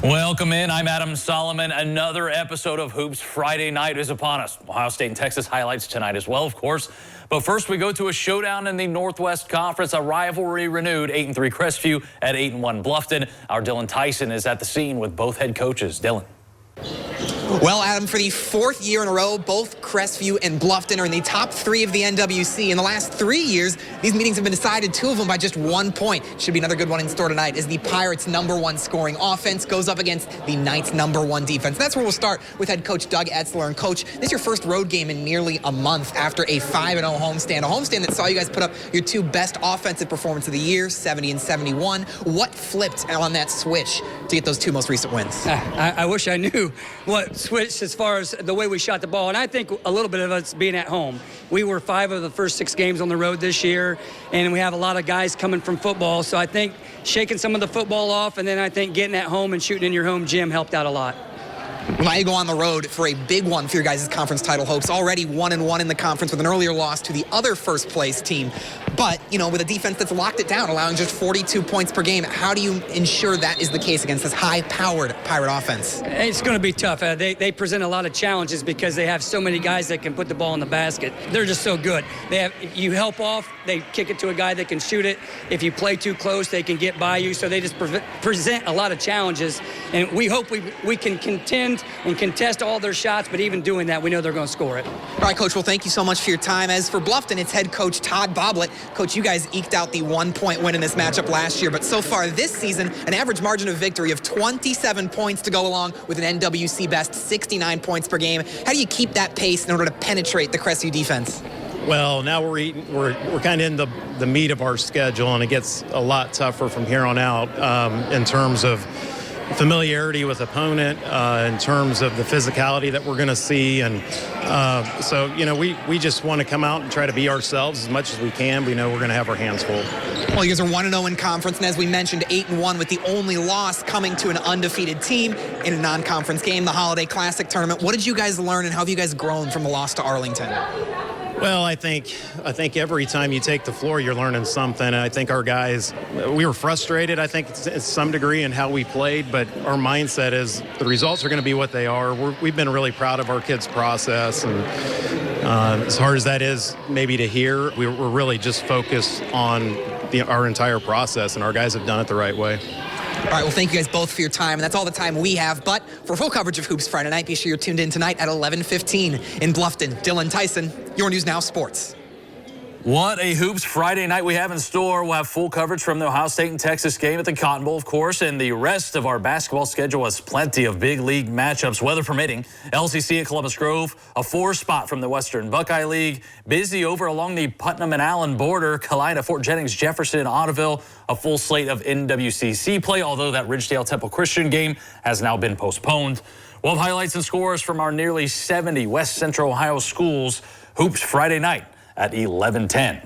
Welcome in. I'm Adam Solomon. Another episode of Hoops Friday night is upon us. Ohio State and Texas highlights tonight as well, of course. But first, we go to a showdown in the Northwest Conference, a rivalry renewed. 8-3 Crestview at 8-1 Bluffton. Our Dylan Tyson is at the scene with both head coaches. Dylan. Well, Adam, for the fourth year in a row, both Crestview and Bluffton are in the top three of the NWC. In the last 3 years, these meetings have been decided, two of them by just 1 point. Should be another good one in store tonight as the Pirates' #1 scoring offense goes up against the Knights' #1 defense. That's where we'll start with head coach Doug Etzler. And coach, this is your first road game in nearly a month after a 5-0 homestand. A homestand that saw you guys put up your two best offensive performances of the year, 70 and 71. What flipped on that switch to get those two most recent wins? I wish I knew what switched as far as the way we shot the ball. And I think a little bit of us being at home. We were 5 of the first 6 games on the road this year, and we have a lot of guys coming from football. So I think shaking some of the football off, and then I think getting at home and shooting in your home gym helped out a lot. Now you go on the road for a big one for your guys' conference title hopes. Already 1-1 in the conference with an earlier loss to the other first place team. But, you know, with a defense that's locked it down, allowing just 42 points per game, how do you ensure that is the case against this high-powered Pirate offense? It's going to be tough. They present a lot of challenges because they have so many guys that can put the ball in the basket. They're just so good. If you help off, they kick it to a guy that can shoot it. If you play too close, they can get by you. So they just present a lot of challenges. And we hope we can contend and contest all their shots, but even doing that, we know they're going to score it. All right, Coach, well, thank you so much for your time. As for Bluffton, it's head coach Todd Boblett. Coach, you guys eked out the 1-point win in this matchup last year, but so far this season, an average margin of victory of 27 points to go along with an NWC best 69 points per game. How do you keep that pace in order to penetrate the Crestview defense? Well, now we're kind of in the meat of our schedule, and it gets a lot tougher from here on out in terms of familiarity with opponent, in terms of the physicality that we're going to see. And so, you know, we just want to come out and try to be ourselves as much as we can. We know we're going to have our hands full. Well, you guys are 1-0 in conference, and as we mentioned, 8-1 with the only loss coming to an undefeated team in a non-conference game, the Holiday Classic tournament. What did you guys learn, and how have you guys grown from the loss to Arlington? Well, I think every time you take the floor, you're learning something. I think our guys, we were frustrated, I think, to some degree in how we played, but our mindset is the results are going to be what they are. We've been really proud of our kids' process, and as hard as that is maybe to hear, we're really just focused on our entire process, and our guys have done it the right way. All right, well, thank you guys both for your time, and that's all the time we have. But for full coverage of Hoops Friday night, be sure you're tuned in tonight at 11:15 in Bluffton. Dylan Tyson, your News Now Sports. What a Hoops Friday night we have in store. We'll have full coverage from the Ohio State and Texas game at the Cotton Bowl, of course, and the rest of our basketball schedule has plenty of big league matchups, weather permitting. LCC at Columbus Grove, a 4 spot from the Western Buckeye League. Busy over along the Putnam and Allen border. Kalida, Fort Jennings, Jefferson, Ottoville, a full slate of NWCC play, although that Ridgedale Temple Christian game has now been postponed. We'll have highlights and scores from our nearly 70 West Central Ohio schools. Hoops Friday night at 11:10.